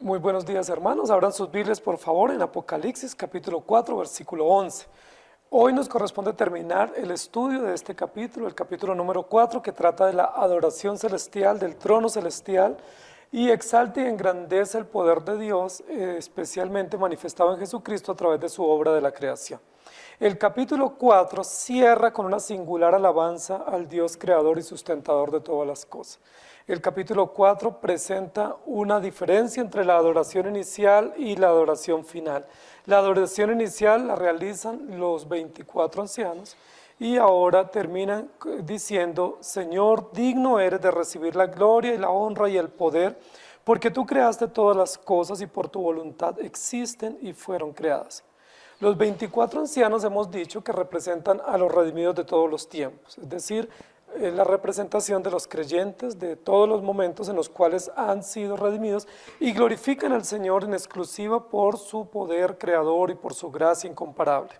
Muy buenos días, hermanos. Abran sus Biblias, por favor, en Apocalipsis capítulo 4, versículo 11. Hoy nos corresponde terminar el estudio de este capítulo, el capítulo número 4, que trata de la adoración celestial, del trono celestial, y exalta y engrandece el poder de Dios, especialmente manifestado en Jesucristo a través de su obra de la creación. El capítulo 4 cierra con una singular alabanza al Dios creador y sustentador de todas las cosas. El capítulo 4 presenta una diferencia entre la adoración inicial y la adoración final. La adoración inicial la realizan los 24 ancianos y ahora terminan diciendo: Señor, digno eres de recibir la gloria y la honra y el poder, porque tú creaste todas las cosas y por tu voluntad existen y fueron creadas. Los 24 ancianos hemos dicho que representan a los redimidos de todos los tiempos, es decir, la representación de los creyentes de todos los momentos en los cuales han sido redimidos y glorifican al Señor en exclusiva por su poder creador y por su gracia incomparable.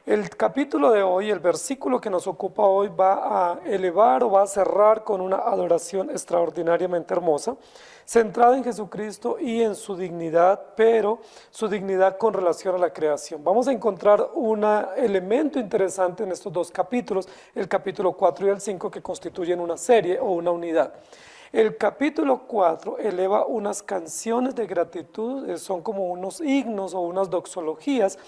El capítulo de hoy, el versículo que nos ocupa hoy, va a elevar o va a cerrar con una adoración extraordinariamente hermosa, centrada en Jesucristo y en su dignidad, pero su dignidad con relación a la creación. Vamos a encontrar un elemento interesante en estos dos capítulos, el capítulo 4 y el 5, que constituyen una serie o una unidad. El capítulo 4 eleva unas canciones de gratitud, son como unos himnos o unas doxologías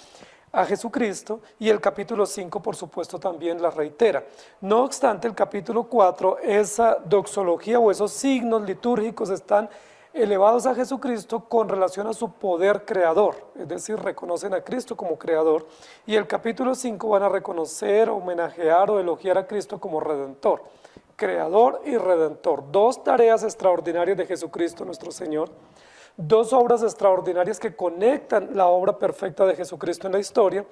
a Jesucristo, y el capítulo 5 por supuesto también la reitera. No obstante, el capítulo 4, esa doxología o esos signos litúrgicos están elevados a Jesucristo con relación a su poder creador, es decir, reconocen a Cristo como creador, y el capítulo 5 van a reconocer, homenajear o elogiar a Cristo como redentor, creador y redentor. Dos tareas extraordinarias de Jesucristo nuestro Señor. Dos obras extraordinarias que conectan la obra perfecta de Jesucristo en la historia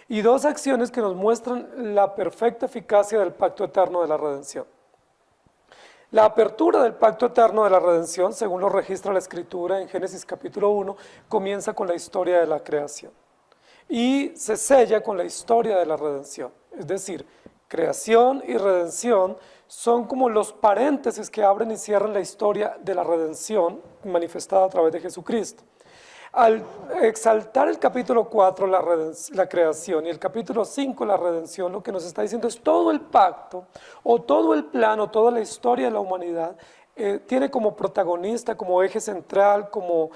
y dos acciones que nos muestran la perfecta eficacia del pacto eterno de la redención. La apertura del pacto eterno de la redención, según lo registra la Escritura en Génesis capítulo 1, comienza con la historia de la creación y se sella con la historia de la redención. Es decir, creación y redención son como los paréntesis que abren y cierran la historia de la redención manifestada a través de Jesucristo. Al exaltar el capítulo 4, la creación, y el capítulo 5, la redención, lo que nos está diciendo es todo el pacto, o todo el plan, o toda la historia de la humanidad, tiene como protagonista, como eje central, como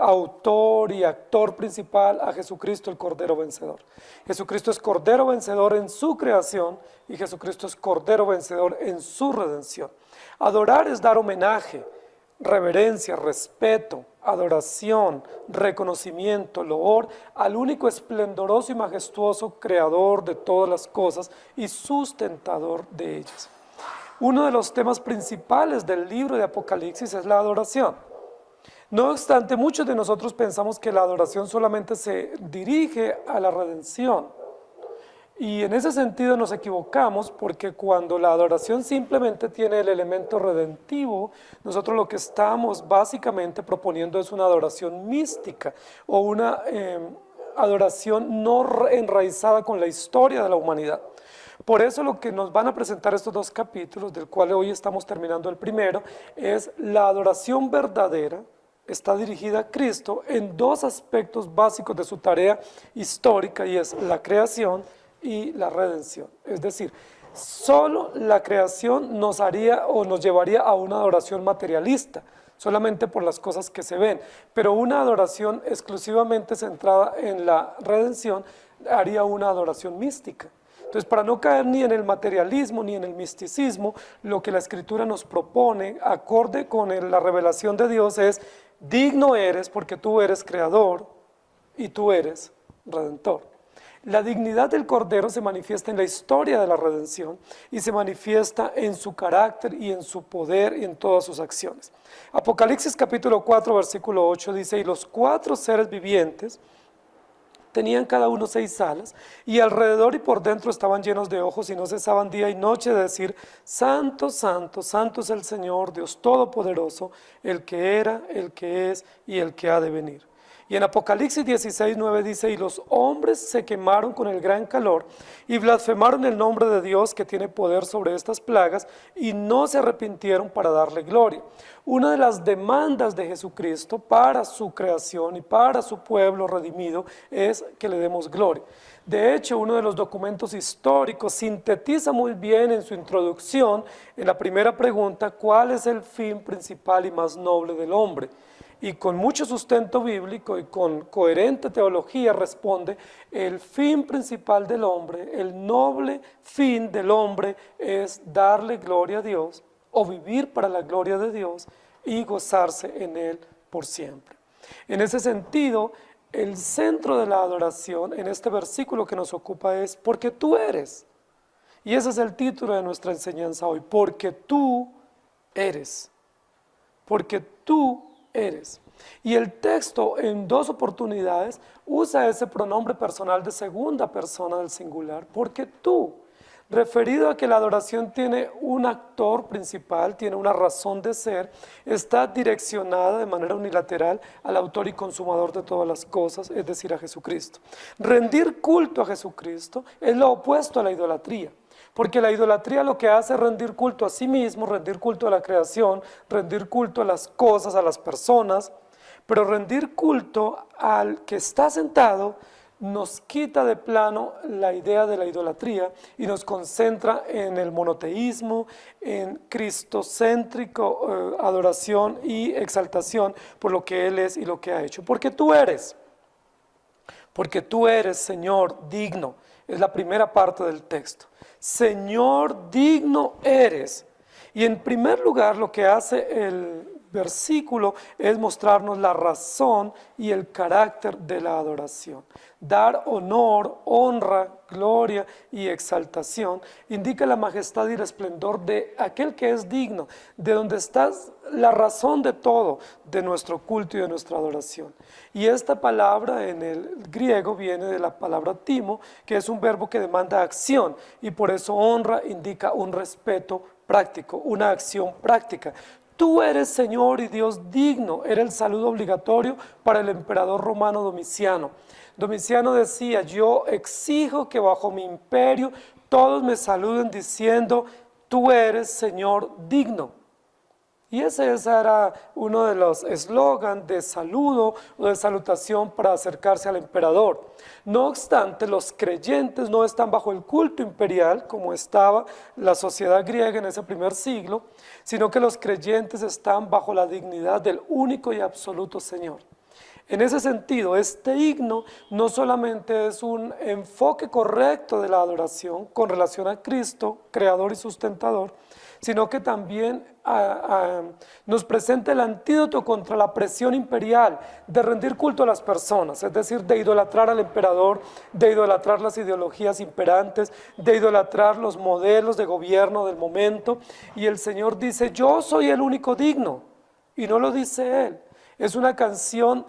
autor y actor principal a Jesucristo, el Cordero Vencedor. Jesucristo es Cordero Vencedor en su creación y Jesucristo es Cordero Vencedor en su redención. Adorar es dar homenaje, reverencia, respeto, adoración, reconocimiento, loor al único esplendoroso y majestuoso creador de todas las cosas y sustentador de ellas. Uno de los temas principales del libro de Apocalipsis es la adoración. No obstante, muchos de nosotros pensamos que la adoración solamente se dirige a la redención. Y en ese sentido nos equivocamos, porque cuando la adoración simplemente tiene el elemento redentivo, nosotros lo que estamos básicamente proponiendo es una adoración mística o una adoración no enraizada con la historia de la humanidad. Por eso lo que nos van a presentar estos dos capítulos, del cual hoy estamos terminando el primero, es la adoración verdadera. Está dirigida a Cristo en dos aspectos básicos de su tarea histórica, y es la creación y la redención. Es decir, solo la creación nos haría o nos llevaría a una adoración materialista, solamente por las cosas que se ven, pero una adoración exclusivamente centrada en la redención haría una adoración mística. Entonces, para no caer ni en el materialismo ni en el misticismo, lo que la Escritura nos propone, acorde con la revelación de Dios, es: digno eres porque tú eres creador y tú eres redentor. La dignidad del Cordero se manifiesta en la historia de la redención y se manifiesta en su carácter y en su poder y en todas sus acciones. Apocalipsis capítulo 4, versículo 8 dice: y los cuatro seres vivientes tenían cada uno 6 alas, y alrededor y por dentro estaban llenos de ojos, y no cesaban día y noche de decir: Santo, santo, santo es el Señor, Dios Todopoderoso, el que era, el que es y el que ha de venir. Y en Apocalipsis 16:9 dice, y los hombres se quemaron con el gran calor y blasfemaron el nombre de Dios que tiene poder sobre estas plagas y no se arrepintieron para darle gloria. Una de las demandas de Jesucristo para su creación y para su pueblo redimido es que le demos gloria. De hecho, uno de los documentos históricos sintetiza muy bien en su introducción, en la primera pregunta, ¿cuál es el fin principal y más noble del hombre? Y con mucho sustento bíblico y con coherente teología responde, el fin principal del hombre, el noble fin del hombre es darle gloria a Dios o vivir para la gloria de Dios y gozarse en Él por siempre. En ese sentido, el centro de la adoración en este versículo que nos ocupa es porque tú eres. Y ese es el título de nuestra enseñanza hoy, porque tú eres. Porque tú eres. Y el texto en dos oportunidades usa ese pronombre personal de segunda persona del singular, porque tú, referido a que la adoración tiene un actor principal, tiene una razón de ser, está direccionada de manera unilateral al autor y consumador de todas las cosas, es decir, a Jesucristo. Rendir culto a Jesucristo es lo opuesto a la idolatría. Porque la idolatría lo que hace es rendir culto a sí mismo, rendir culto a la creación, rendir culto a las cosas, a las personas, pero rendir culto al que está sentado nos quita de plano la idea de la idolatría y nos concentra en el monoteísmo, en cristocéntrico adoración y exaltación por lo que Él es y lo que ha hecho. Porque tú eres, Señor, digno, es la primera parte del texto. Señor, digno eres. Y en primer lugar lo que hace el versículo es mostrarnos la razón y el carácter de la adoración. Dar honor, honra, gloria y exaltación indica la majestad y el esplendor de aquel que es digno, de donde está la razón de todo, de nuestro culto y de nuestra adoración. Y esta palabra en el griego viene de la palabra timo, que es un verbo que demanda acción, y por eso honra indica un respeto práctico, una acción práctica. Tú eres Señor y Dios digno, era el saludo obligatorio para el emperador romano Domiciano. Domiciano decía, yo exijo que bajo mi imperio todos me saluden diciendo, tú eres Señor digno. Y ese era uno de los eslogans de saludo o de salutación para acercarse al emperador. No obstante, los creyentes no están bajo el culto imperial, como estaba la sociedad griega en ese primer siglo, sino que los creyentes están bajo la dignidad del único y absoluto Señor. En ese sentido, este himno no solamente es un enfoque correcto de la adoración con relación a Cristo, creador y sustentador, sino que también nos presenta el antídoto contra la presión imperial de rendir culto a las personas, es decir, de idolatrar al emperador, de idolatrar las ideologías imperantes, de idolatrar los modelos de gobierno del momento. Y el Señor dice, yo soy el único digno, y no lo dice Él. Es una canción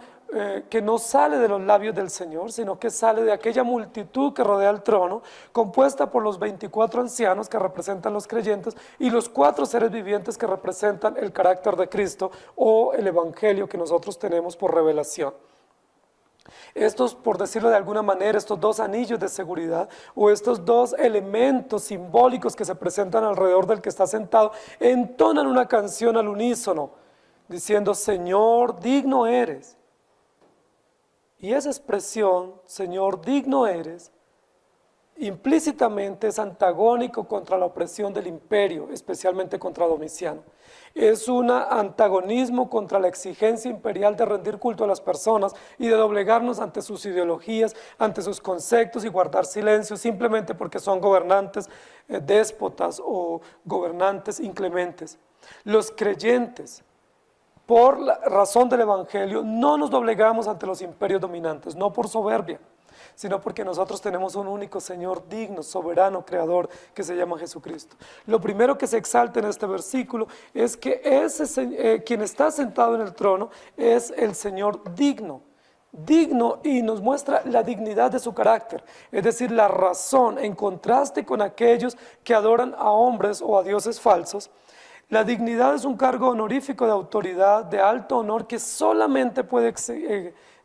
que no sale de los labios del Señor, sino que sale de aquella multitud que rodea el trono, compuesta por los 24 ancianos que representan los creyentes y los 4 seres vivientes que representan el carácter de Cristo o el evangelio que nosotros tenemos por revelación. Estos, por decirlo de alguna manera, estos 2 anillos de seguridad o estos 2 elementos simbólicos que se presentan alrededor del que está sentado, entonan una canción al unísono, diciendo, Señor, digno eres. Y esa expresión, Señor, digno eres, implícitamente es antagónico contra la opresión del imperio, especialmente contra Domiciano. Es un antagonismo contra la exigencia imperial de rendir culto a las personas y de doblegarnos ante sus ideologías, ante sus conceptos y guardar silencio simplemente porque son gobernantes déspotas o gobernantes inclementes. Los creyentes, por la razón del Evangelio, no nos doblegamos ante los imperios dominantes, no por soberbia, sino porque nosotros tenemos un único Señor digno, soberano, creador, que se llama Jesucristo. Lo primero que se exalta en este versículo es que quien está sentado en el trono es el Señor digno, y nos muestra la dignidad de su carácter, es decir, la razón, en contraste con aquellos que adoran a hombres o a dioses falsos. La dignidad es un cargo honorífico de autoridad, de alto honor, que solamente puede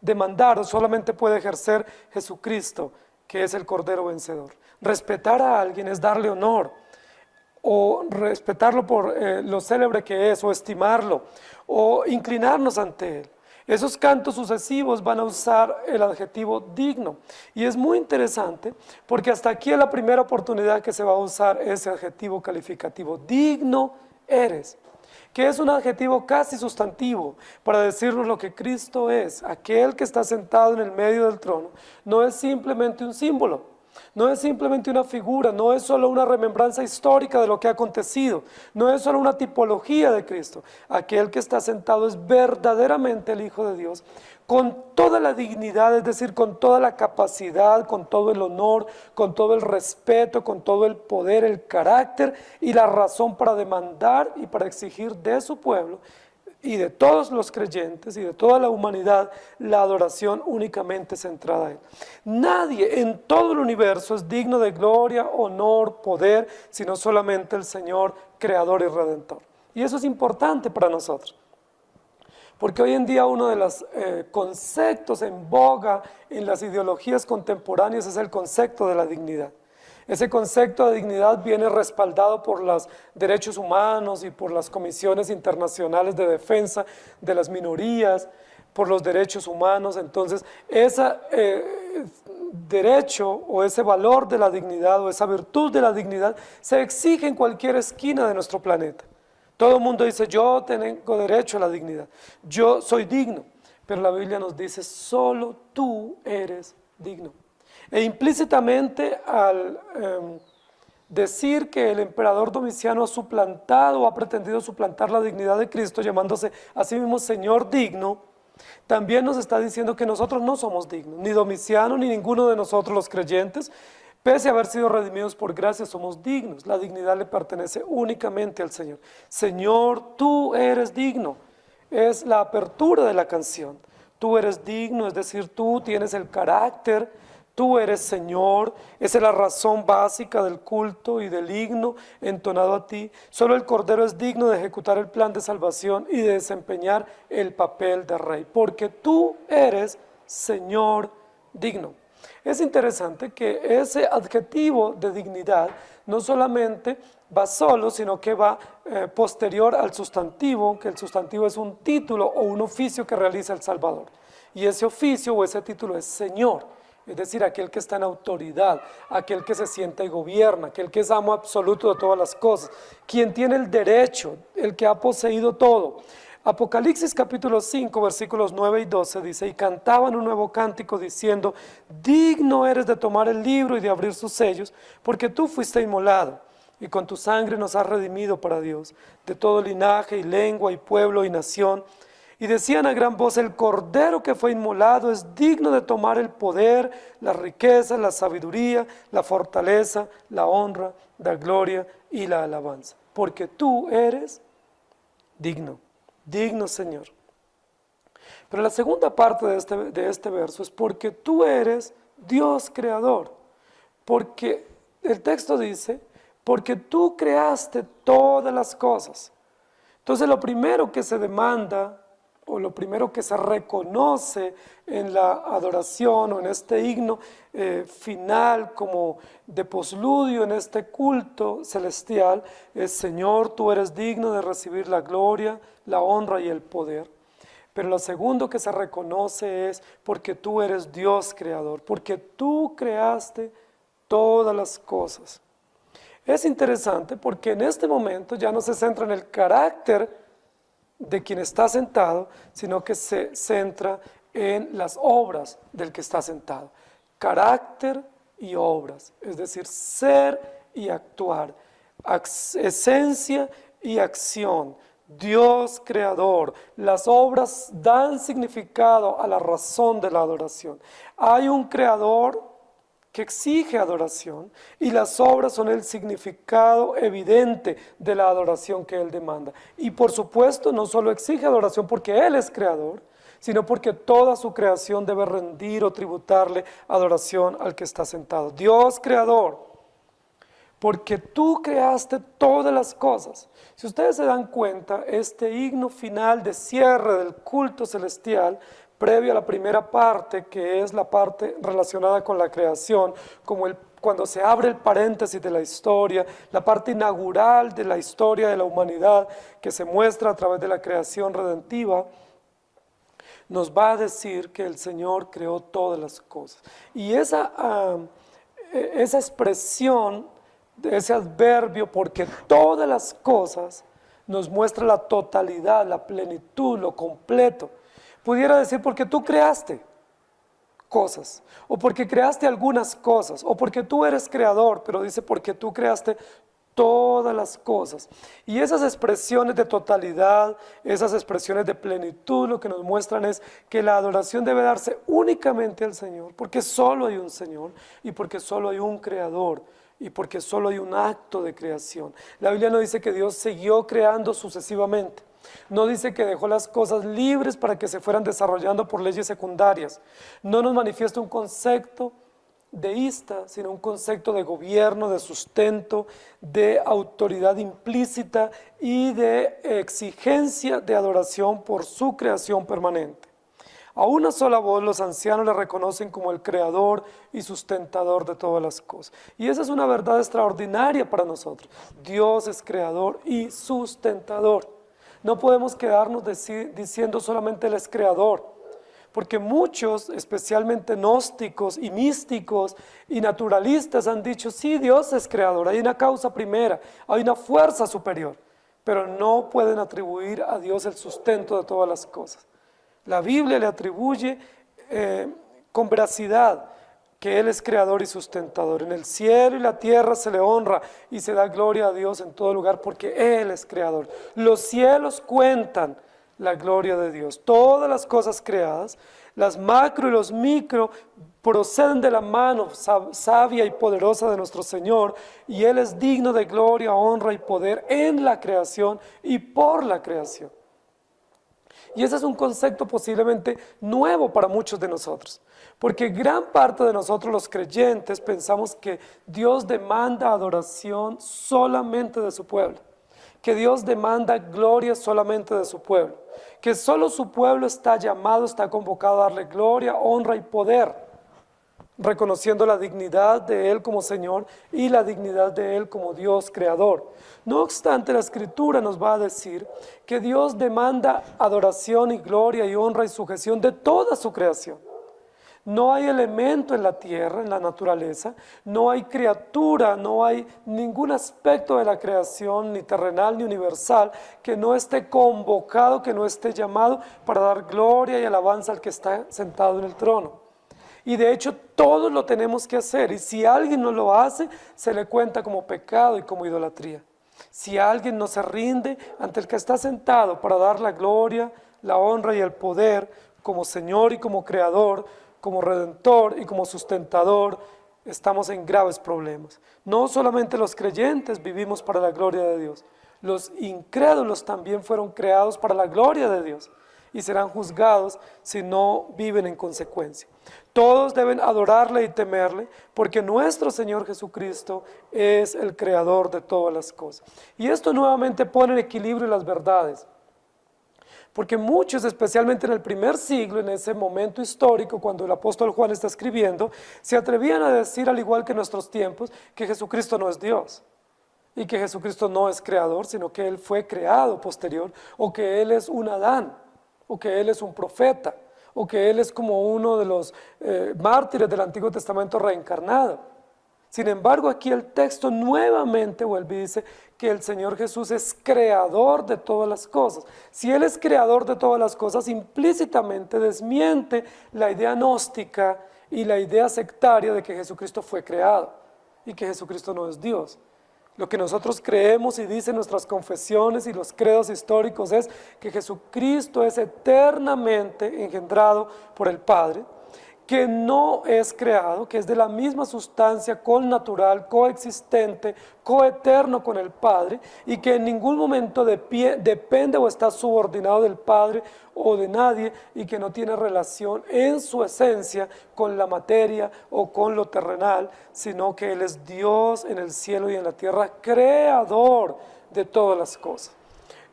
demandar o solamente puede ejercer Jesucristo, que es el Cordero vencedor. Respetar a alguien es darle honor, o respetarlo por lo célebre que es, o estimarlo, o inclinarnos ante él. Esos cantos sucesivos van a usar el adjetivo digno. Y es muy interesante porque hasta aquí es la primera oportunidad que se va a usar ese adjetivo calificativo. Digno eres, que es un adjetivo casi sustantivo para decirnos lo que Cristo es. Aquel que está sentado en el medio del trono no es simplemente un símbolo. No es simplemente una figura, no es solo una remembranza histórica de lo que ha acontecido, no es solo una tipología de Cristo. Aquel que está sentado es verdaderamente el Hijo de Dios, con toda la dignidad, es decir, con toda la capacidad, con todo el honor, con todo el respeto, con todo el poder, el carácter y la razón para demandar y para exigir de su pueblo y de todos los creyentes y de toda la humanidad la adoración únicamente centrada en Él. Nadie en todo el universo es digno de gloria, honor, poder, sino solamente el Señor, Creador y Redentor. Y eso es importante para nosotros, porque hoy en día uno de los conceptos en boga en las ideologías contemporáneas es el concepto de la dignidad. Ese concepto de dignidad viene respaldado por los derechos humanos y por las comisiones internacionales de defensa de las minorías, por los derechos humanos. Entonces, ese derecho o ese valor de la dignidad o esa virtud de la dignidad se exige en cualquier esquina de nuestro planeta. Todo el mundo dice, yo tengo derecho a la dignidad, yo soy digno, pero la Biblia nos dice, solo tú eres digno. E implícitamente al decir que el emperador Domiciano ha suplantado o ha pretendido suplantar la dignidad de Cristo, llamándose a sí mismo Señor digno, también nos está diciendo que nosotros no somos dignos, ni Domiciano ni ninguno de nosotros los creyentes, pese a haber sido redimidos por gracia, somos dignos. La dignidad le pertenece únicamente al Señor. Señor, tú eres digno. Es la apertura de la canción. Tú eres digno, es decir, tú tienes el carácter. Tú eres Señor, esa es la razón básica del culto y del himno entonado a ti. Solo el Cordero es digno de ejecutar el plan de salvación y de desempeñar el papel de Rey, porque tú eres Señor digno. Es interesante que ese adjetivo de dignidad no solamente va solo, sino que va posterior al sustantivo, que el sustantivo es un título o un oficio que realiza el Salvador. Y ese oficio o ese título es Señor. Es decir, aquel que está en autoridad, aquel que se sienta y gobierna, aquel que es amo absoluto de todas las cosas, quien tiene el derecho, el que ha poseído todo. Apocalipsis capítulo 5, versículos 9 y 12 dice, y cantaban un nuevo cántico diciendo, digno eres de tomar el libro y de abrir sus sellos, porque tú fuiste inmolado, y con tu sangre nos has redimido para Dios, de todo linaje y lengua y pueblo y nación. Y decían a gran voz, el Cordero que fue inmolado es digno de tomar el poder, la riqueza, la sabiduría, la fortaleza, la honra, la gloria y la alabanza. Porque tú eres digno, digno Señor. Pero la segunda parte de este verso es porque tú eres Dios creador. Porque el texto dice, porque tú creaste todas las cosas. Entonces lo primero que se demanda o lo primero que se reconoce en la adoración o en este himno final como de posludio en este culto celestial es Señor, tú eres digno de recibir la gloria, la honra y el poder. Pero lo segundo que se reconoce es porque tú eres Dios creador, porque tú creaste todas las cosas. Es interesante porque en este momento ya no se centra en el carácter de quien está sentado, sino que se centra en las obras del que está sentado. Carácter y obras, es decir, ser y actuar, esencia y acción. Dios creador, las obras dan significado a la razón de la adoración. Hay un creador que exige adoración y las obras son el significado evidente de la adoración que Él demanda. Y por supuesto no solo exige adoración porque Él es creador, sino porque toda su creación debe rendir o tributarle adoración al que está sentado. Dios creador, porque tú creaste todas las cosas. Si ustedes se dan cuenta, este himno final de cierre del culto celestial previo a la primera parte, que es la parte relacionada con la creación, como cuando se abre el paréntesis de la historia, la parte inaugural de la historia de la humanidad, que se muestra a través de la creación redentiva, nos va a decir que el Señor creó todas las cosas. Y esa expresión, ese adverbio, porque todas las cosas, nos muestra la totalidad, la plenitud, lo completo. Pudiera decir porque tú creaste cosas, o porque creaste algunas cosas, o porque tú eres creador, pero dice porque tú creaste todas las cosas. Y esas expresiones de totalidad, esas expresiones de plenitud, lo que nos muestran es que la adoración debe darse únicamente al Señor, porque solo hay un Señor y porque solo hay un Creador y porque solo hay un acto de creación. La Biblia no dice que Dios siguió creando sucesivamente. No dice que dejó las cosas libres para que se fueran desarrollando por leyes secundarias. No nos manifiesta un concepto deísta, sino un concepto de gobierno, de sustento, de autoridad implícita y de exigencia de adoración por su creación permanente. A una sola voz los ancianos le reconocen como el creador y sustentador de todas las cosas. Y esa es una verdad extraordinaria para nosotros. Dios es creador y sustentador. No podemos quedarnos diciendo solamente Él es creador, porque muchos, especialmente gnósticos y místicos y naturalistas, han dicho, sí, Dios es creador, hay una causa primera, hay una fuerza superior, pero no pueden atribuir a Dios el sustento de todas las cosas. La Biblia le atribuye con veracidad que Él es creador y sustentador. En el cielo y la tierra se le honra y se da gloria a Dios en todo lugar porque Él es creador. Los cielos cuentan la gloria de Dios. Todas las cosas creadas, las macro y los micro, proceden de la mano sabia y poderosa de nuestro Señor, y Él es digno de gloria, honra y poder en la creación y por la creación. Y ese es un concepto posiblemente nuevo para muchos de nosotros, porque gran parte de nosotros los creyentes pensamos que Dios demanda adoración solamente de su pueblo, que Dios demanda gloria solamente de su pueblo, que solo su pueblo está llamado, está convocado a darle gloria, honra y poder, reconociendo la dignidad de Él como Señor y la dignidad de Él como Dios creador. No obstante, la Escritura nos va a decir que Dios demanda adoración y gloria y honra y sujeción de toda su creación. No hay elemento en la tierra, en la naturaleza, no hay criatura, no hay ningún aspecto de la creación, ni terrenal ni universal, que no esté convocado, que no esté llamado para dar gloria y alabanza al que está sentado en el trono. Y de hecho todos lo tenemos que hacer, y si alguien no lo hace, se le cuenta como pecado y como idolatría. Si alguien no se rinde ante el que está sentado para dar la gloria, la honra y el poder como Señor y como Creador, como Redentor y como Sustentador, estamos en graves problemas. No solamente los creyentes vivimos para la gloria de Dios, los incrédulos también fueron creados para la gloria de Dios y serán juzgados si no viven en consecuencia. Todos deben adorarle y temerle, porque nuestro Señor Jesucristo es el creador de todas las cosas. Y esto nuevamente pone en equilibrio las verdades, porque muchos, especialmente en el primer siglo, en ese momento histórico, cuando el apóstol Juan está escribiendo, se atrevían a decir, al igual que en nuestros tiempos, que Jesucristo no es Dios, y que Jesucristo no es creador, sino que Él fue creado posterior, o que Él es un Adán, o que Él es un profeta, o que Él es como uno de los mártires del Antiguo Testamento reencarnado. Sin embargo, aquí el texto nuevamente vuelve y dice que el Señor Jesús es creador de todas las cosas. Si Él es creador de todas las cosas, implícitamente desmiente la idea gnóstica y la idea sectaria de que Jesucristo fue creado y que Jesucristo no es Dios. Lo que nosotros creemos y dicen nuestras confesiones y los credos históricos es que Jesucristo es eternamente engendrado por el Padre, que no es creado, que es de la misma sustancia connatural, coexistente, coeterno con el Padre, y que en ningún momento depende o está subordinado del Padre o de nadie, y que no tiene relación en su esencia con la materia o con lo terrenal, sino que Él es Dios en el cielo y en la tierra, creador de todas las cosas.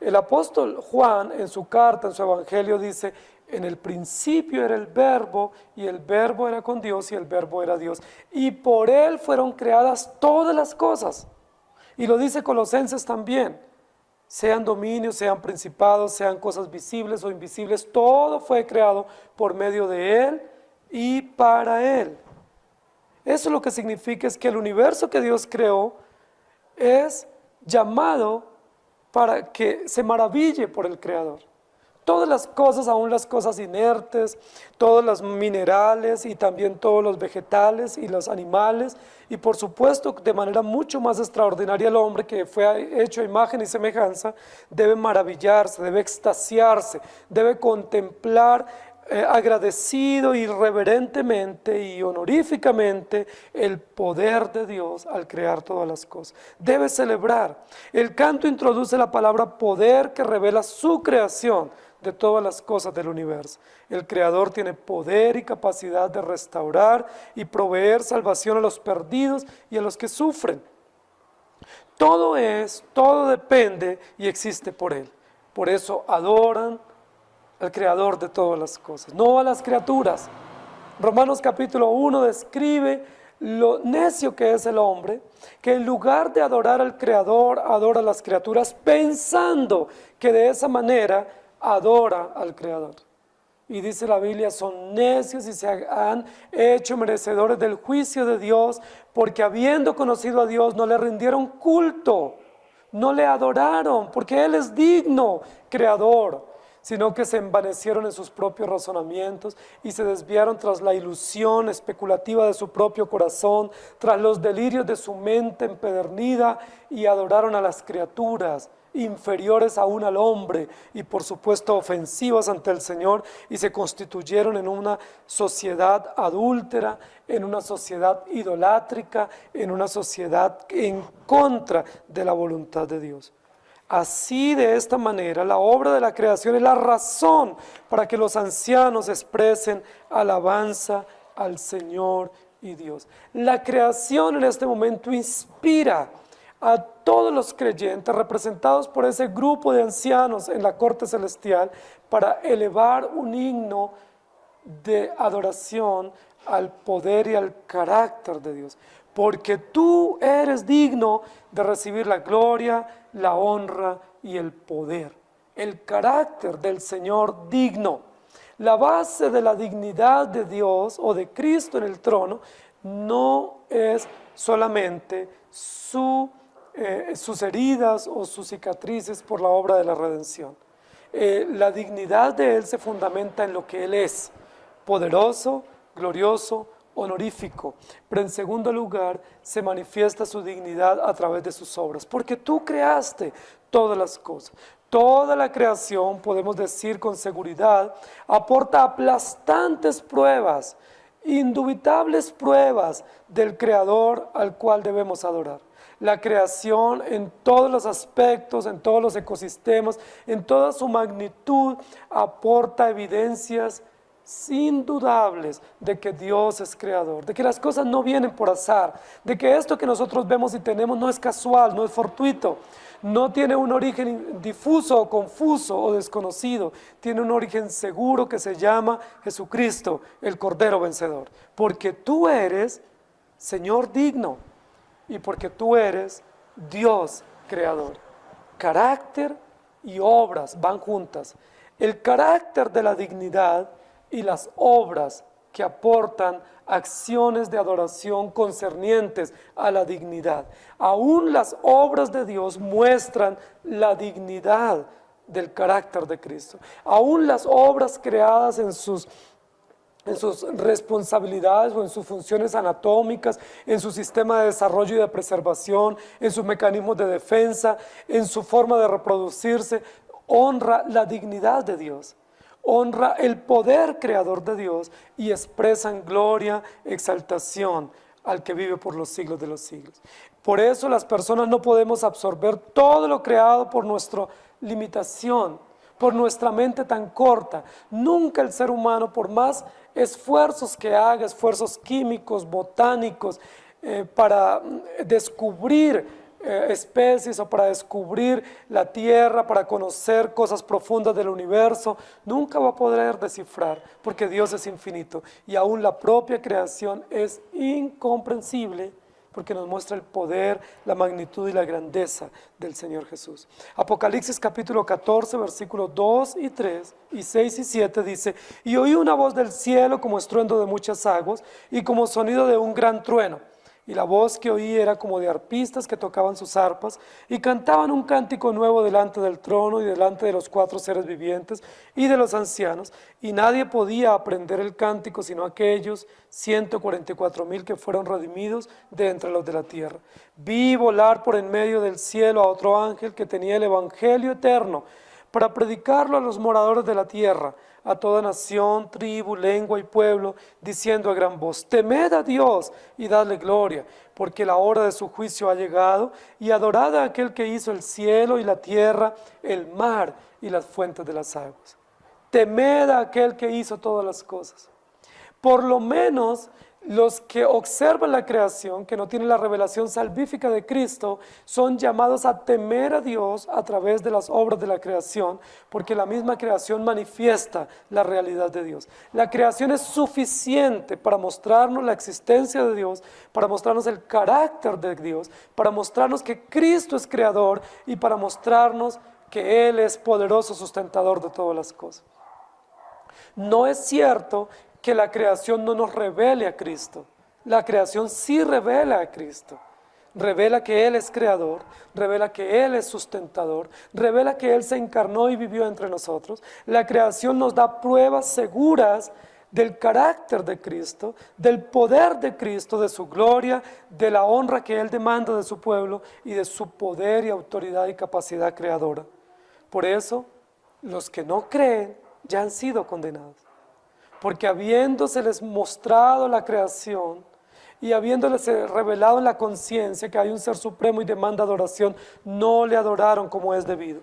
El apóstol Juan en su carta, en su evangelio dice, En el principio era el Verbo, y el Verbo era con Dios, y el Verbo era Dios. Y por Él fueron creadas todas las cosas. Y lo dice Colosenses también. Sean dominios, sean principados, sean cosas visibles o invisibles, todo fue creado por medio de Él y para Él. Eso lo que significa es que el universo que Dios creó es llamado para que se maraville por el Creador. Todas las cosas, aún las cosas inertes, todos los minerales y también todos los vegetales y los animales, y por supuesto de manera mucho más extraordinaria el hombre que fue hecho a imagen y semejanza, debe maravillarse, debe extasiarse, debe contemplar agradecido y reverentemente y honoríficamente el poder de Dios al crear todas las cosas. Debe celebrar. El canto introduce la palabra poder que revela su creación de todas las cosas del universo. El Creador tiene poder y capacidad de restaurar y proveer salvación a los perdidos y a los que sufren. Todo depende y existe por Él. Por eso adoran al Creador de todas las cosas, no a las criaturas. Romanos capítulo 1 describe lo necio que es el hombre, que en lugar de adorar al Creador, adora a las criaturas, pensando que de esa manera adora al Creador. Y dice la Biblia, son necios y se han hecho merecedores del juicio de Dios, porque habiendo conocido a Dios no le rindieron culto, no le adoraron, porque Él es digno, Creador, sino que se envanecieron en sus propios razonamientos y se desviaron tras la ilusión especulativa de su propio corazón, tras los delirios de su mente empedernida, y adoraron a las criaturas, inferiores aún al hombre y por supuesto ofensivas ante el Señor, y se constituyeron en una sociedad adúltera, en una sociedad idolátrica, en una sociedad en contra de la voluntad de Dios. Así, de esta manera, la obra de la creación es la razón para que los ancianos expresen alabanza al Señor y Dios. La creación en este momento inspira a todos los creyentes representados por ese grupo de ancianos en la corte celestial para elevar un himno de adoración al poder y al carácter de Dios. Porque tú eres digno de recibir la gloria, la honra y el poder. El carácter del Señor digno. La base de la dignidad de Dios o de Cristo en el trono no es solamente sus heridas o sus cicatrices por la obra de la redención. La dignidad de Él se fundamenta en lo que Él es: poderoso, glorioso, honorífico. Pero en segundo lugar, se manifiesta su dignidad a través de sus obras, porque tú creaste todas las cosas. Toda la creación, podemos decir con seguridad, aporta aplastantes pruebas, indubitables pruebas del Creador al cual debemos adorar. La creación en todos los aspectos, en todos los ecosistemas, en toda su magnitud, aporta evidencias indudables de que Dios es creador, de que las cosas no vienen por azar, de que esto que nosotros vemos y tenemos no es casual, no es fortuito, no tiene un origen difuso o confuso o desconocido, tiene un origen seguro que se llama Jesucristo, el Cordero Vencedor, porque tú eres Señor digno y porque tú eres Dios creador. Carácter y obras van juntas. El carácter de la dignidad y las obras que aportan acciones de adoración concernientes a la dignidad. Aún las obras de Dios muestran la dignidad del carácter de Cristo. Aún las obras creadas en sus responsabilidades o en sus funciones anatómicas, en su sistema de desarrollo y de preservación, en sus mecanismos de defensa, en su forma de reproducirse, honra la dignidad de Dios. Honra el poder creador de Dios y expresan gloria, exaltación al que vive por los siglos de los siglos. Por eso las personas no podemos absorber todo lo creado por nuestra limitación, por nuestra mente tan corta. Nunca el ser humano, por más esfuerzos que haga, esfuerzos químicos, botánicos, para descubrir especies o para descubrir la tierra, para conocer cosas profundas del universo, nunca va a poder descifrar, porque Dios es infinito y aún la propia creación es incomprensible, porque nos muestra el poder, la magnitud y la grandeza del Señor Jesús. Apocalipsis capítulo 14, versículos 2 y 3, y 6 y 7 dice: y oí una voz del cielo como estruendo de muchas aguas y como sonido de un gran trueno. Y la voz que oí era como de arpistas que tocaban sus arpas y cantaban un cántico nuevo delante del trono y delante de los 4 seres vivientes y de los ancianos. Y nadie podía aprender el cántico sino aquellos 144,000 que fueron redimidos de entre los de la tierra. Vi volar por en medio del cielo a otro ángel que tenía el evangelio eterno para predicarlo a los moradores de la tierra, a toda nación, tribu, lengua y pueblo, diciendo a gran voz: temed a Dios y dadle gloria, porque la hora de su juicio ha llegado, y adorad a aquel que hizo el cielo y la tierra, el mar y las fuentes de las aguas. Temed a aquel que hizo todas las cosas. Por lo menos los que observan la creación, que no tienen la revelación salvífica de Cristo, son llamados a temer a Dios a través de las obras de la creación, porque la misma creación manifiesta la realidad de Dios. La creación es suficiente para mostrarnos la existencia de Dios, para mostrarnos el carácter de Dios, para mostrarnos que Cristo es creador y para mostrarnos que Él es poderoso sustentador de todas las cosas. No es cierto que la creación no nos revele a Cristo. La creación sí revela a Cristo. Revela que Él es creador, revela que Él es sustentador, revela que Él se encarnó y vivió entre nosotros. La creación nos da pruebas seguras del carácter de Cristo, del poder de Cristo, de su gloria, de la honra que Él demanda de su pueblo y de su poder y autoridad y capacidad creadora. Por eso, los que no creen ya han sido condenados. Porque habiéndoseles mostrado la creación y habiéndoles revelado en la conciencia que hay un ser supremo y demanda adoración, no le adoraron como es debido.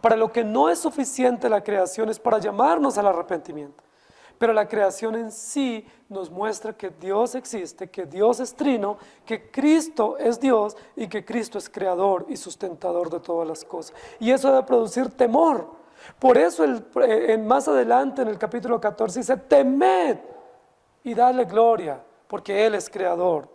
Para lo que no es suficiente la creación es para llamarnos al arrepentimiento. Pero la creación en sí nos muestra que Dios existe, que Dios es trino, que Cristo es Dios y que Cristo es creador y sustentador de todas las cosas. Y eso debe producir temor. Por eso más adelante en el capítulo 14 dice: temed y dadle gloria, porque Él es creador.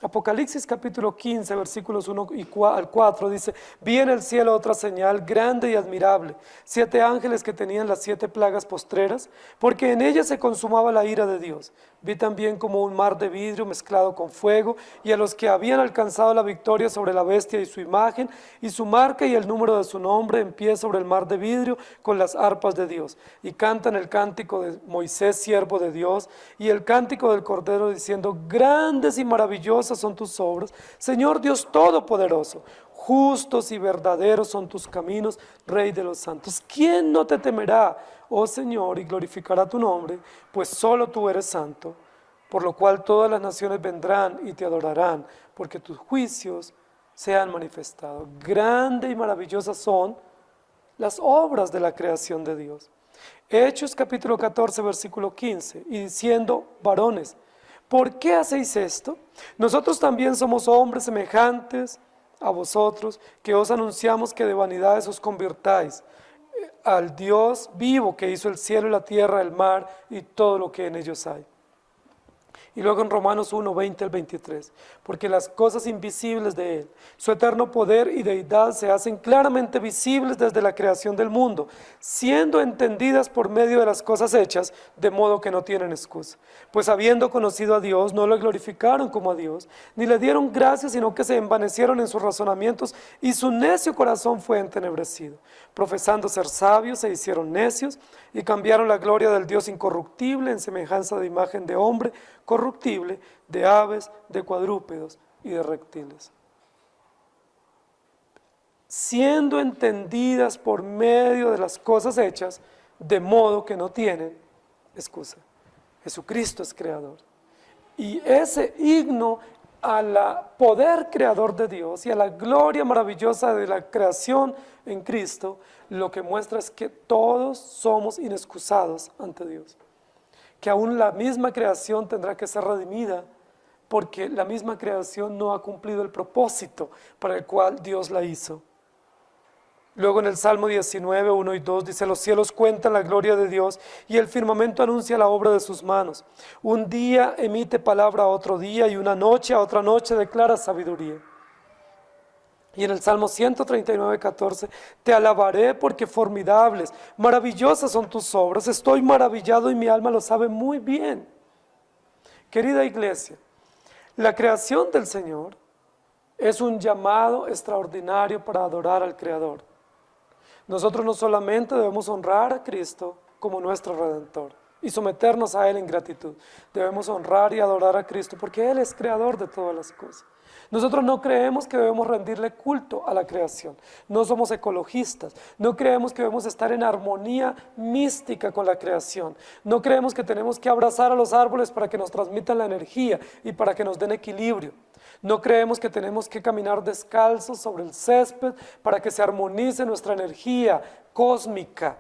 Apocalipsis capítulo 15, versículos 1 al 4 dice: vi en el cielo otra señal grande y admirable, 7 ángeles que tenían las 7 plagas postreras, porque en ellas se consumaba la ira de Dios. Vi también como un mar de vidrio mezclado con fuego, y a los que habían alcanzado la victoria sobre la bestia y su imagen, y su marca y el número de su nombre, en pie sobre el mar de vidrio, con las arpas de Dios. Y cantan el cántico de Moisés, siervo de Dios, y el cántico del Cordero, diciendo: grandes y maravillosas son tus obras, Señor Dios Todopoderoso. Justos y verdaderos son tus caminos, Rey de los santos. ¿Quién no te temerá, oh Señor, y glorificará tu nombre? Pues solo tú eres santo, por lo cual todas las naciones vendrán y te adorarán, porque tus juicios se han manifestado. Grande y maravillosas son las obras de la creación de Dios. Hechos capítulo 14, versículo 15, y diciendo: varones, ¿por qué hacéis esto? Nosotros también somos hombres semejantes a vosotros, que os anunciamos que de vanidades os convirtáis al Dios vivo que hizo el cielo y la tierra, el mar y todo lo que en ellos hay. Y luego en Romanos 1, 20 al 23, porque las cosas invisibles de Él, su eterno poder y deidad se hacen claramente visibles desde la creación del mundo, siendo entendidas por medio de las cosas hechas, de modo que no tienen excusa. Pues habiendo conocido a Dios, no lo glorificaron como a Dios, ni le dieron gracias, sino que se envanecieron en sus razonamientos, y su necio corazón fue entenebrecido. Profesando ser sabios, se hicieron necios, y cambiaron la gloria del Dios incorruptible en semejanza de imagen de hombre corruptible, de aves, de cuadrúpedos y de reptiles. Siendo entendidas por medio de las cosas hechas, de modo que no tienen excusa. Jesucristo es creador. Y ese himno al poder creador de Dios y a la gloria maravillosa de la creación en Cristo, lo que muestra es que todos somos inexcusados ante Dios. Que aún la misma creación tendrá que ser redimida porque la misma creación no ha cumplido el propósito para el cual Dios la hizo. Luego en el Salmo 19, 1 y 2 dice: los cielos cuentan la gloria de Dios y el firmamento anuncia la obra de sus manos. Un día emite palabra a otro día y una noche a otra noche declara sabiduría. Y en el Salmo 139, 14, te alabaré porque formidables, maravillosas son tus obras, estoy maravillado y mi alma lo sabe muy bien. Querida iglesia, la creación del Señor es un llamado extraordinario para adorar al Creador. Nosotros no solamente debemos honrar a Cristo como nuestro Redentor y someternos a Él en gratitud. Debemos honrar y adorar a Cristo porque Él es creador de todas las cosas. Nosotros no creemos que debemos rendirle culto a la creación. No somos ecologistas. No creemos que debemos estar en armonía mística con la creación. No creemos que tenemos que abrazar a los árboles para que nos transmitan la energía y para que nos den equilibrio. No creemos que tenemos que caminar descalzos sobre el césped para que se armonice nuestra energía cósmica.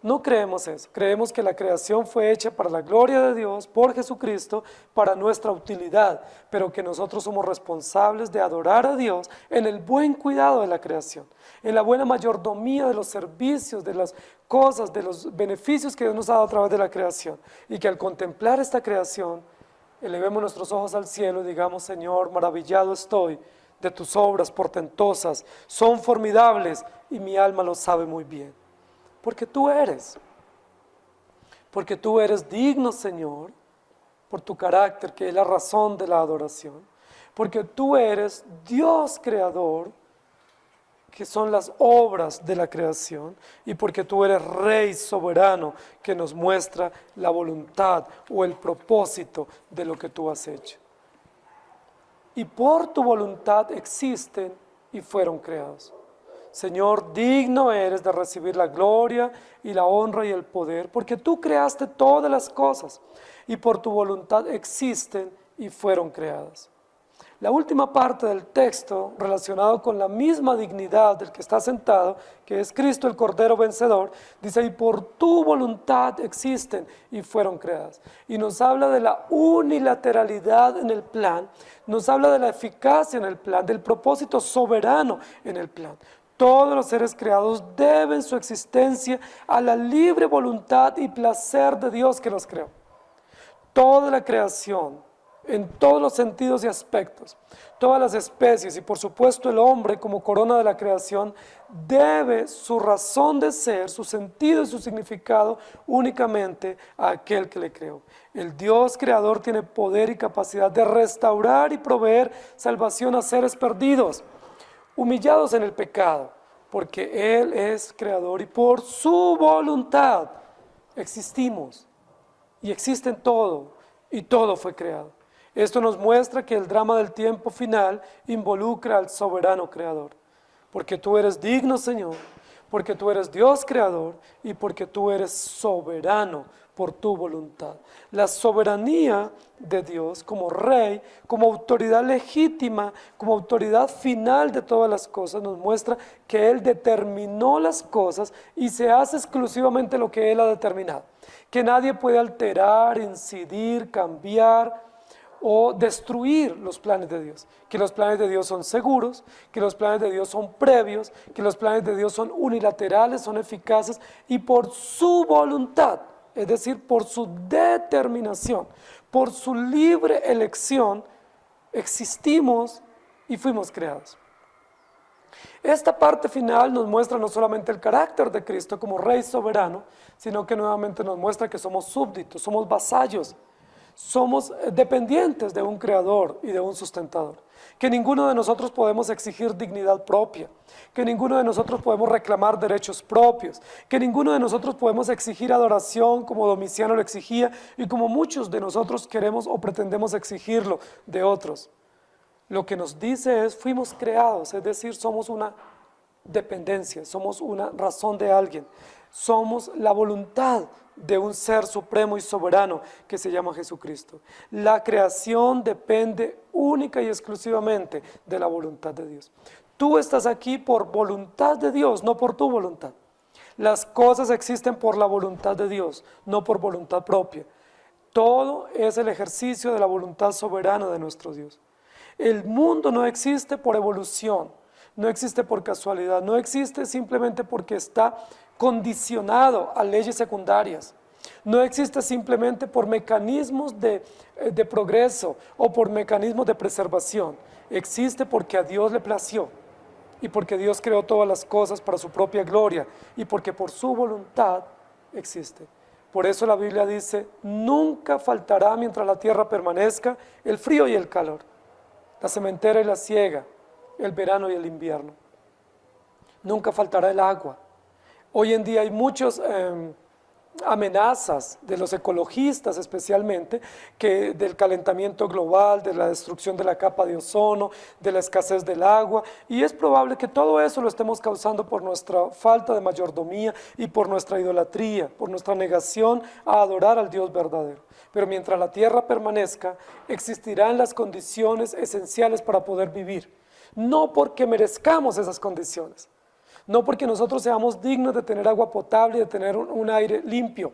No creemos eso. Creemos que la creación fue hecha para la gloria de Dios, por Jesucristo, para nuestra utilidad, pero que nosotros somos responsables de adorar a Dios en el buen cuidado de la creación, en la buena mayordomía de los servicios, de las cosas, de los beneficios que Dios nos ha dado a través de la creación. Y que al contemplar esta creación, elevemos nuestros ojos al cielo y digamos: Señor, maravillado estoy de tus obras portentosas, son formidables y mi alma lo sabe muy bien. Porque tú eres digno, Señor, por tu carácter, que es la razón de la adoración. Porque tú eres Dios creador, que son las obras de la creación, y porque tú eres Rey soberano, que nos muestra la voluntad o el propósito de lo que tú has hecho. Y por tu voluntad existen y fueron creados. Señor, digno eres de recibir la gloria y la honra y el poder, porque tú creaste todas las cosas, y por tu voluntad existen y fueron creadas. La última parte del texto, relacionado con la misma dignidad del que está sentado, que es Cristo el Cordero Vencedor, dice: y por tu voluntad existen y fueron creadas. Y nos habla de la unilateralidad en el plan, nos habla de la eficacia en el plan, del propósito soberano en el plan. Todos los seres creados deben su existencia a la libre voluntad y placer de Dios que los creó. Toda la creación, en todos los sentidos y aspectos, todas las especies y por supuesto el hombre como corona de la creación, debe su razón de ser, su sentido y su significado únicamente a aquel que le creó. El Dios creador tiene poder y capacidad de restaurar y proveer salvación a seres perdidos, humillados en el pecado, porque Él es creador y por su voluntad existimos y existen todo y todo fue creado. Esto nos muestra que el drama del tiempo final involucra al soberano creador, porque tú eres digno, Señor, porque tú eres Dios creador y porque tú eres soberano por tu voluntad. La soberanía de Dios como Rey, como autoridad legítima, como autoridad final de todas las cosas, nos muestra que Él determinó las cosas y se hace exclusivamente lo que Él ha determinado. Que nadie puede alterar, incidir, cambiar o destruir los planes de Dios, que los planes de Dios son seguros, que los planes de Dios son previos, que los planes de Dios son unilaterales, son eficaces y por su voluntad, es decir, por su determinación, por su libre elección, existimos y fuimos creados. Esta parte final nos muestra no solamente el carácter de Cristo como Rey soberano, sino que nuevamente nos muestra que somos súbditos, somos vasallos, somos dependientes de un creador y de un sustentador, que ninguno de nosotros podemos exigir dignidad propia, que ninguno de nosotros podemos reclamar derechos propios, que ninguno de nosotros podemos exigir adoración como Domiciano lo exigía y como muchos de nosotros queremos o pretendemos exigirlo de otros. Lo que nos dice es: fuimos creados, es decir, somos una dependencia, somos una razón de alguien, somos la voluntad de un ser supremo y soberano que se llama Jesucristo. La creación depende única y exclusivamente de la voluntad de Dios. Tú estás aquí por voluntad de Dios, no por tu voluntad. Las cosas existen por la voluntad de Dios, no por voluntad propia. Todo es el ejercicio de la voluntad soberana de nuestro Dios. El mundo no existe por evolución, no existe por casualidad, no existe simplemente porque está condicionado a leyes secundarias. No existe simplemente por mecanismos de progreso o por mecanismos de preservación. Existe porque a Dios le plació y porque Dios creó todas las cosas para su propia gloria y porque por su voluntad existe. Por eso la Biblia dice, nunca faltará mientras la tierra permanezca el frío y el calor, la sementera y la siega, el verano y el invierno. Nunca faltará el agua. Hoy en día hay muchas amenazas de los ecologistas especialmente, que del calentamiento global, de la destrucción de la capa de ozono, de la escasez del agua, y es probable que todo eso lo estemos causando por nuestra falta de mayordomía y por nuestra idolatría, por nuestra negación a adorar al Dios verdadero. Pero mientras la tierra permanezca, existirán las condiciones esenciales para poder vivir, no porque merezcamos esas condiciones, no porque nosotros seamos dignos de tener agua potable y de tener un aire limpio,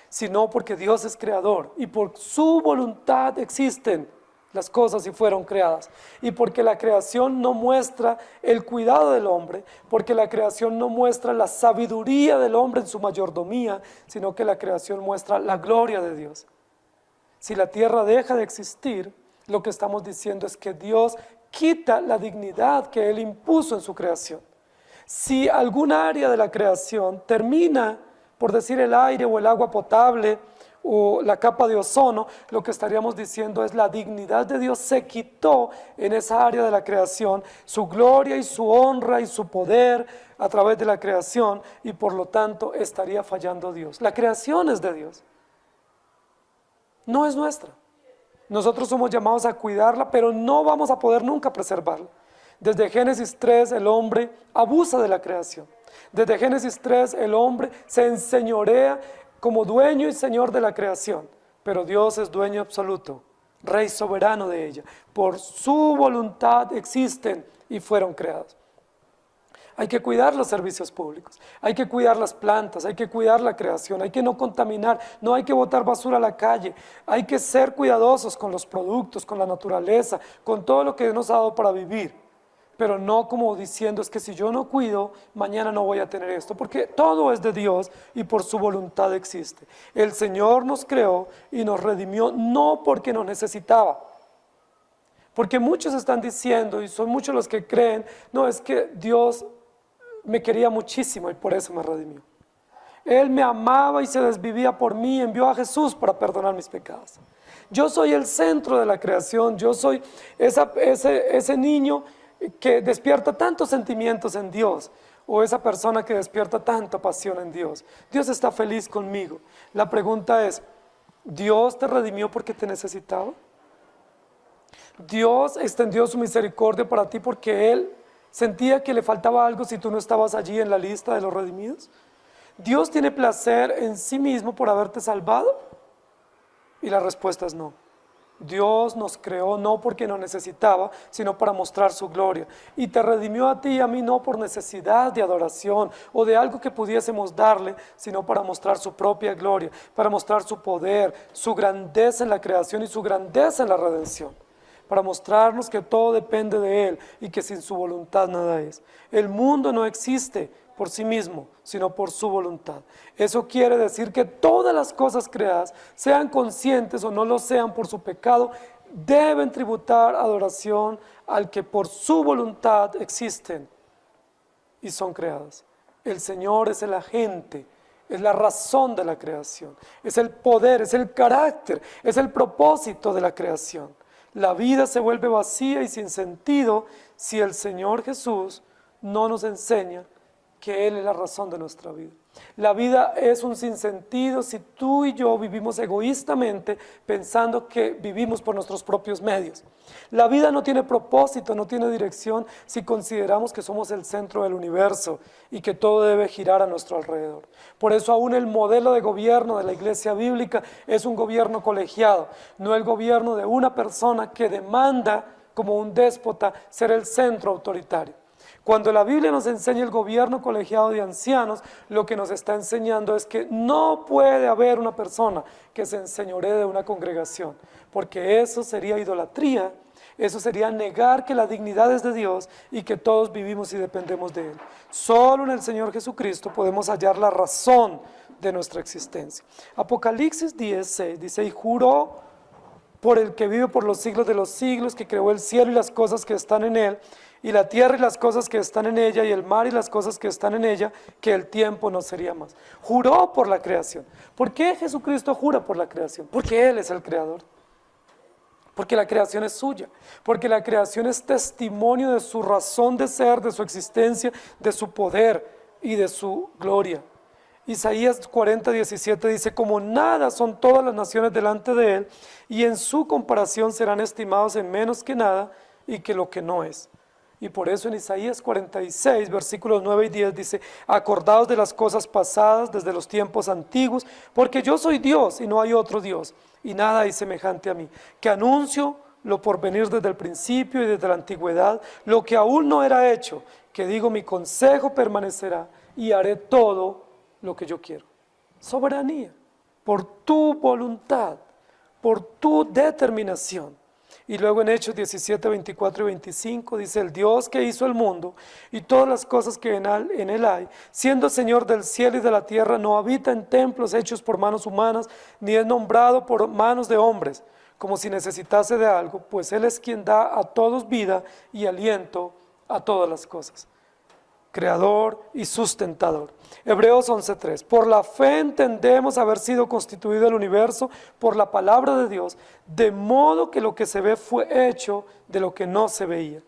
sino porque Dios es creador y por su voluntad existen las cosas y fueron creadas. Y porque la creación no muestra el cuidado del hombre, porque la creación no muestra la sabiduría del hombre en su mayordomía, sino que la creación muestra la gloria de Dios. Si la tierra deja de existir, lo que estamos diciendo es que Dios quita la dignidad que Él impuso en su creación. Si alguna área de la creación termina, por decir el aire o el agua potable o la capa de ozono, lo que estaríamos diciendo es la dignidad de Dios se quitó en esa área de la creación, su gloria y su honra y su poder a través de la creación, y por lo tanto estaría fallando Dios. La creación es de Dios, no es nuestra. Nosotros somos llamados a cuidarla, pero no vamos a poder nunca preservarla. Desde Génesis 3 el hombre abusa de la creación. Desde Génesis 3 el hombre se enseñorea como dueño y señor de la creación. Pero Dios es dueño absoluto, rey soberano de ella. Por su voluntad existen y fueron creados. Hay que cuidar los servicios públicos, hay que cuidar las plantas, hay que cuidar la creación, hay que no contaminar, no hay que botar basura a la calle, hay que ser cuidadosos con los productos, con la naturaleza, con todo lo que Dios nos ha dado para vivir. Pero no como diciendo, es que si yo no cuido, mañana no voy a tener esto, porque todo es de Dios y por su voluntad existe. El Señor nos creó y nos redimió no porque nos necesitaba, porque muchos están diciendo, y son muchos los que creen, no, es que Dios me quería muchísimo y por eso me redimió. Él me amaba y se desvivía por mí, envió a Jesús para perdonar mis pecados. Yo soy el centro de la creación, yo soy ese niño que despierta tantos sentimientos en Dios, o esa persona que despierta tanta pasión en Dios. Dios está feliz conmigo. La pregunta es, ¿Dios te redimió porque te necesitaba? ¿Dios extendió su misericordia para ti porque Él sentía que le faltaba algo si tú no estabas allí en la lista de los redimidos? ¿Dios tiene placer en sí mismo por haberte salvado? Y la respuesta es no. Dios nos creó no porque nos necesitaba, sino para mostrar su gloria. Y te redimió a ti y a mí no por necesidad de adoración o de algo que pudiésemos darle, sino para mostrar su propia gloria, para mostrar su poder, su grandeza en la creación y su grandeza en la redención. Para mostrarnos que todo depende de Él y que sin su voluntad nada es. El mundo no existe por sí mismo, sino por su voluntad. Eso quiere decir que todas las cosas creadas, sean conscientes o no lo sean por su pecado, deben tributar adoración al que por su voluntad existen y son creadas. El Señor es el agente, es la razón de la creación, es el poder, es el carácter, es el propósito de la creación. La vida se vuelve vacía y sin sentido si el Señor Jesús no nos enseña que Él es la razón de nuestra vida. La vida es un sinsentido si tú y yo vivimos egoístamente pensando que vivimos por nuestros propios medios. La vida no tiene propósito, no tiene dirección si consideramos que somos el centro del universo y que todo debe girar a nuestro alrededor. Por eso aún el modelo de gobierno de la Iglesia Bíblica es un gobierno colegiado, no el gobierno de una persona que demanda como un déspota ser el centro autoritario. Cuando la Biblia nos enseña el gobierno colegiado de ancianos, lo que nos está enseñando es que no puede haber una persona que se enseñoree de una congregación, porque eso sería idolatría, eso sería negar que la dignidad es de Dios y que todos vivimos y dependemos de Él. Solo en el Señor Jesucristo podemos hallar la razón de nuestra existencia. Apocalipsis 10:6 dice, y juró por el que vive por los siglos de los siglos, que creó el cielo y las cosas que están en él, y la tierra y las cosas que están en ella, y el mar y las cosas que están en ella, que el tiempo no sería más. Juró por la creación. ¿Por qué Jesucristo jura por la creación? Porque Él es el creador. Porque la creación es suya. Porque la creación es testimonio de su razón de ser, de su existencia, de su poder y de su gloria. Isaías 40:17 dice, como nada son todas las naciones delante de Él, y en su comparación serán estimados en menos que nada y que lo que no es. Y por eso en Isaías 46, versículos 9 y 10 dice, acordaos de las cosas pasadas desde los tiempos antiguos, porque yo soy Dios y no hay otro Dios, y nada hay semejante a mí, que anuncio lo por venir desde el principio y desde la antigüedad, lo que aún no era hecho, que digo, mi consejo permanecerá y haré todo lo que yo quiero. Soberanía, por tu voluntad, por tu determinación. Y luego en Hechos 17, 24 y 25 dice, el Dios que hizo el mundo y todas las cosas que en él hay, siendo Señor del cielo y de la tierra, no habita en templos hechos por manos humanas, ni es nombrado por manos de hombres, como si necesitase de algo, pues Él es quien da a todos vida y aliento a todas las cosas. Creador y sustentador. Hebreos 11:3. Por la fe entendemos haber sido constituido el universo por la palabra de Dios, de modo que lo que se ve fue hecho de lo que no se veía.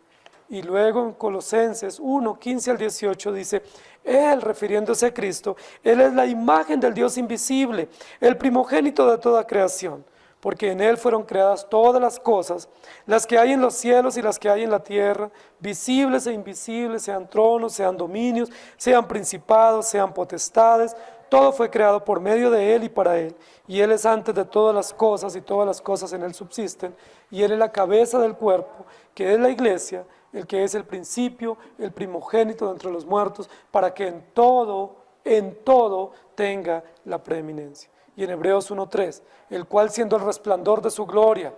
Y luego en Colosenses 1:15 al 18 dice, Él, refiriéndose a Cristo, Él es la imagen del Dios invisible, el primogénito de toda creación. Porque en Él fueron creadas todas las cosas, las que hay en los cielos y las que hay en la tierra, visibles e invisibles, sean tronos, sean dominios, sean principados, sean potestades, todo fue creado por medio de Él y para Él. Y Él es antes de todas las cosas y todas las cosas en Él subsisten, y Él es la cabeza del cuerpo, que es la iglesia, el que es el principio, el primogénito de entre los muertos, para que en todo tenga la preeminencia. Y en Hebreos 1:3, el cual siendo el resplandor de su gloria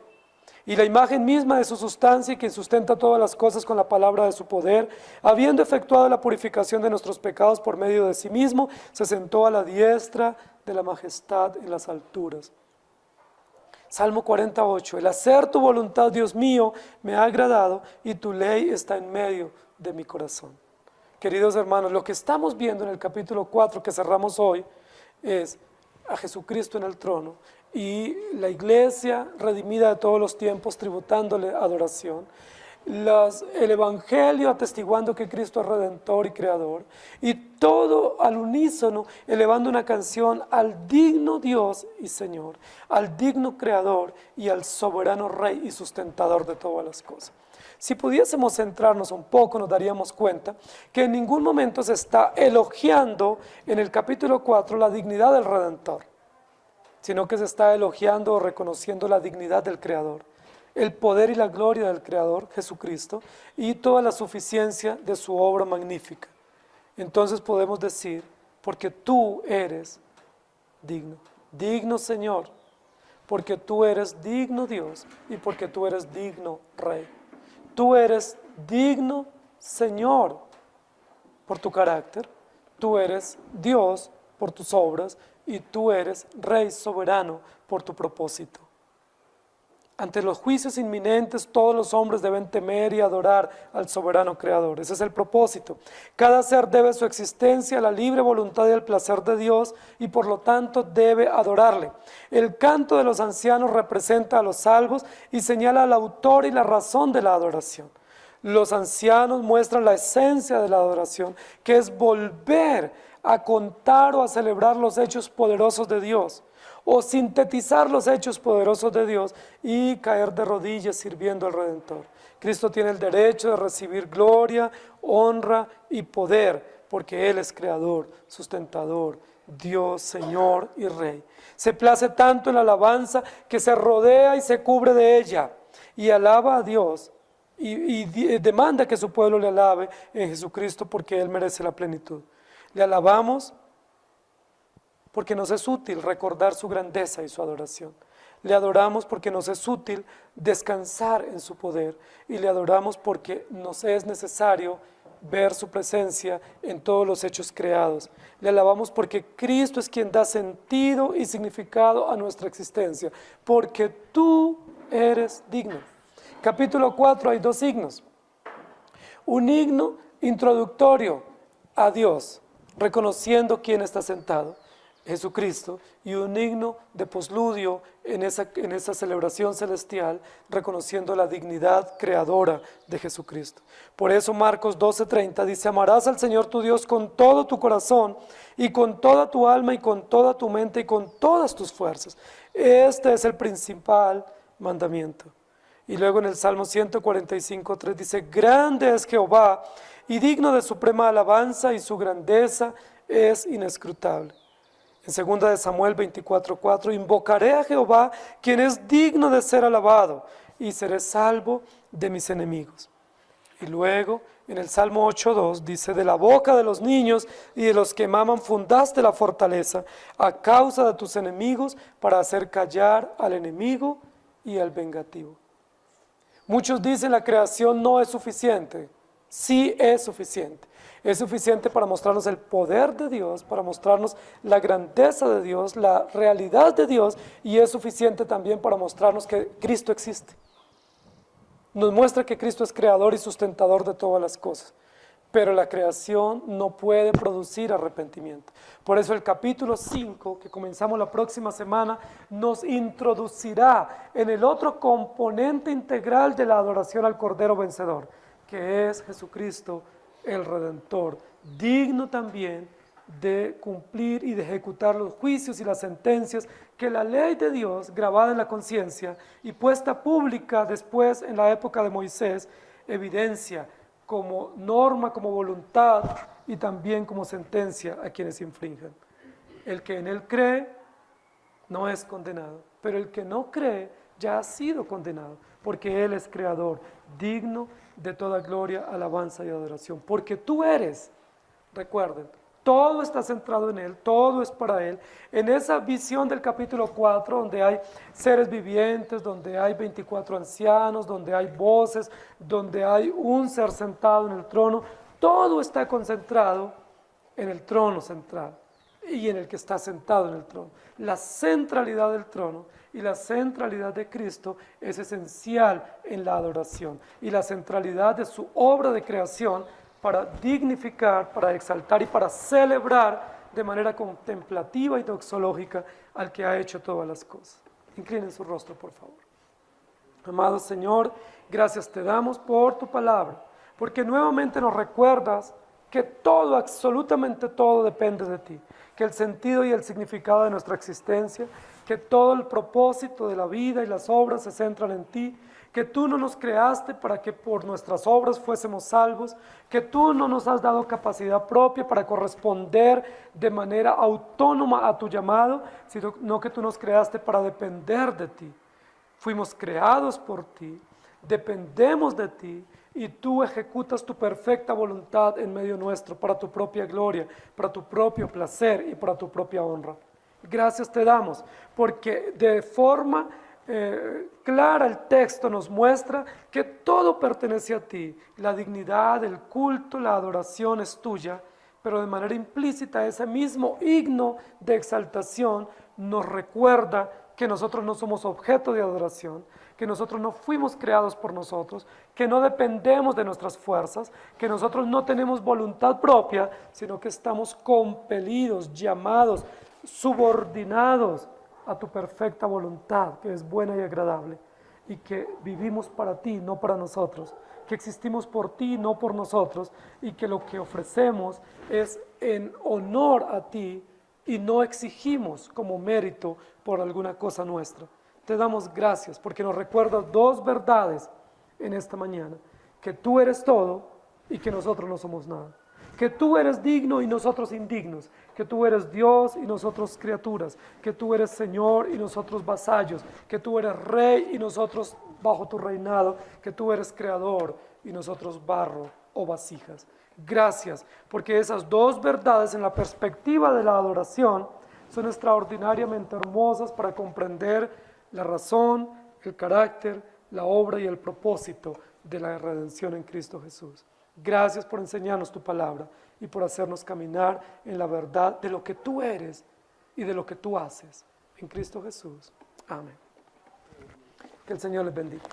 y la imagen misma de su sustancia y que sustenta todas las cosas con la palabra de su poder, habiendo efectuado la purificación de nuestros pecados por medio de sí mismo, se sentó a la diestra de la majestad en las alturas. Salmo 48, el hacer tu voluntad, Dios mío, me ha agradado y tu ley está en medio de mi corazón. Queridos hermanos, lo que estamos viendo en el capítulo 4 que cerramos hoy es a Jesucristo en el trono y la iglesia redimida de todos los tiempos tributándole adoración, el evangelio atestiguando que Cristo es redentor y creador, y todo al unísono elevando una canción al digno Dios y Señor, al digno creador y al soberano Rey y sustentador de todas las cosas. Si pudiésemos centrarnos un poco, nos daríamos cuenta que en ningún momento se está elogiando en el capítulo 4 la dignidad del Redentor, sino que se está elogiando o reconociendo la dignidad del Creador, el poder y la gloria del Creador, Jesucristo, y toda la suficiencia de su obra magnífica. Entonces podemos decir, porque tú eres digno, digno Señor, porque tú eres digno Dios y porque tú eres digno Rey. Tú eres digno, Señor, por tu carácter, tú eres Dios por tus obras y tú eres Rey soberano por tu propósito. Ante los juicios inminentes, todos los hombres deben temer y adorar al soberano Creador. Ese es el propósito. Cada ser debe su existencia a la libre voluntad y al placer de Dios y por lo tanto debe adorarle. El canto de los ancianos representa a los salvos y señala al autor y la razón de la adoración. Los ancianos muestran la esencia de la adoración, que es volver a contar o a celebrar los hechos poderosos de Dios, o sintetizar los hechos poderosos de Dios y caer de rodillas sirviendo al Redentor. Cristo tiene el derecho de recibir gloria, honra y poder, porque Él es creador, sustentador, Dios, Señor y Rey. Se place tanto en la alabanza que se rodea y se cubre de ella, y alaba a Dios y demanda que su pueblo le alabe en Jesucristo porque Él merece la plenitud. Le alabamos porque nos es útil recordar su grandeza y su adoración. Le adoramos porque nos es útil descansar en su poder y le adoramos porque nos es necesario ver su presencia en todos los hechos creados. Le alabamos porque Cristo es quien da sentido y significado a nuestra existencia, porque tú eres digno. Capítulo 4 hay 2 signos. Un himno introductorio a Dios, reconociendo quién está sentado, Jesucristo, y un himno de posludio en esa celebración celestial, reconociendo la dignidad creadora de Jesucristo. Por eso Marcos 12:30 dice: amarás al Señor tu Dios con todo tu corazón y con toda tu alma y con toda tu mente y con todas tus fuerzas. Este es el principal mandamiento. Y luego en el Salmo 145:3 dice: grande es Jehová y digno de suprema alabanza, y su grandeza es inescrutable. En 2 de Samuel 24:4, invocaré a Jehová, quien es digno de ser alabado, y seré salvo de mis enemigos. Y luego en el Salmo 8:2 dice: de la boca de los niños y de los que maman fundaste la fortaleza, a causa de tus enemigos, para hacer callar al enemigo y al vengativo. Muchos dicen la creación no es suficiente. Sí es suficiente. Es suficiente para mostrarnos el poder de Dios, para mostrarnos la grandeza de Dios, la realidad de Dios, y es suficiente también para mostrarnos que Cristo existe. Nos muestra que Cristo es creador y sustentador de todas las cosas, pero la creación no puede producir arrepentimiento. Por eso el capítulo 5, que comenzamos la próxima semana, nos introducirá en el otro componente integral de la adoración al Cordero Vencedor, que es Jesucristo el Redentor, digno también de cumplir y de ejecutar los juicios y las sentencias que la ley de Dios, grabada en la conciencia y puesta pública después en la época de Moisés, evidencia como norma, como voluntad y también como sentencia a quienes infringen. El que en él cree no es condenado, pero el que no cree ya ha sido condenado, porque Él es creador, digno de toda gloria, alabanza y adoración. Porque tú eres, recuerden, todo está centrado en Él, todo es para Él. En esa visión del capítulo 4, donde hay seres vivientes, donde hay 24 ancianos, donde hay voces, donde hay un ser sentado en el trono, todo está concentrado en el trono central y en el que está sentado en el trono. La centralidad del trono y la centralidad de Cristo es esencial en la adoración, y la centralidad de su obra de creación para dignificar, para exaltar y para celebrar de manera contemplativa y doxológica al que ha hecho todas las cosas. Inclinen su rostro, por favor. Amado Señor, gracias te damos por tu palabra, porque nuevamente nos recuerdas que todo, absolutamente todo depende de ti, que el sentido y el significado de nuestra existencia, que todo el propósito de la vida y las obras se centran en ti, que tú no nos creaste para que por nuestras obras fuésemos salvos, que tú no nos has dado capacidad propia para corresponder de manera autónoma a tu llamado, sino que tú nos creaste para depender de ti. Fuimos creados por ti, dependemos de ti, y tú ejecutas tu perfecta voluntad en medio nuestro para tu propia gloria, para tu propio placer y para tu propia honra. Gracias te damos, porque de forma clara el texto nos muestra que todo pertenece a ti. La dignidad, el culto, la adoración es tuya, pero de manera implícita ese mismo himno de exaltación nos recuerda que nosotros no somos objeto de adoración, que nosotros no fuimos creados por nosotros, que no dependemos de nuestras fuerzas, que nosotros no tenemos voluntad propia, sino que estamos compelidos, llamados, subordinados a tu perfecta voluntad, que es buena y agradable, y que vivimos para ti, no para nosotros, que existimos por ti, no por nosotros, y que lo que ofrecemos es en honor a ti y no exigimos como mérito por alguna cosa nuestra. Te damos gracias porque nos recuerdas 2 verdades en esta mañana: que tú eres todo y que nosotros no somos nada, que tú eres digno y nosotros indignos, que tú eres Dios y nosotros criaturas, que tú eres Señor y nosotros vasallos, que tú eres Rey y nosotros bajo tu reinado, que tú eres Creador y nosotros barro o vasijas. Gracias, porque esas dos verdades en la perspectiva de la adoración son extraordinariamente hermosas para comprender la razón, el carácter, la obra y el propósito de la redención en Cristo Jesús. Gracias por enseñarnos tu palabra y por hacernos caminar en la verdad de lo que tú eres y de lo que tú haces. En Cristo Jesús. Amén. Que el Señor les bendiga.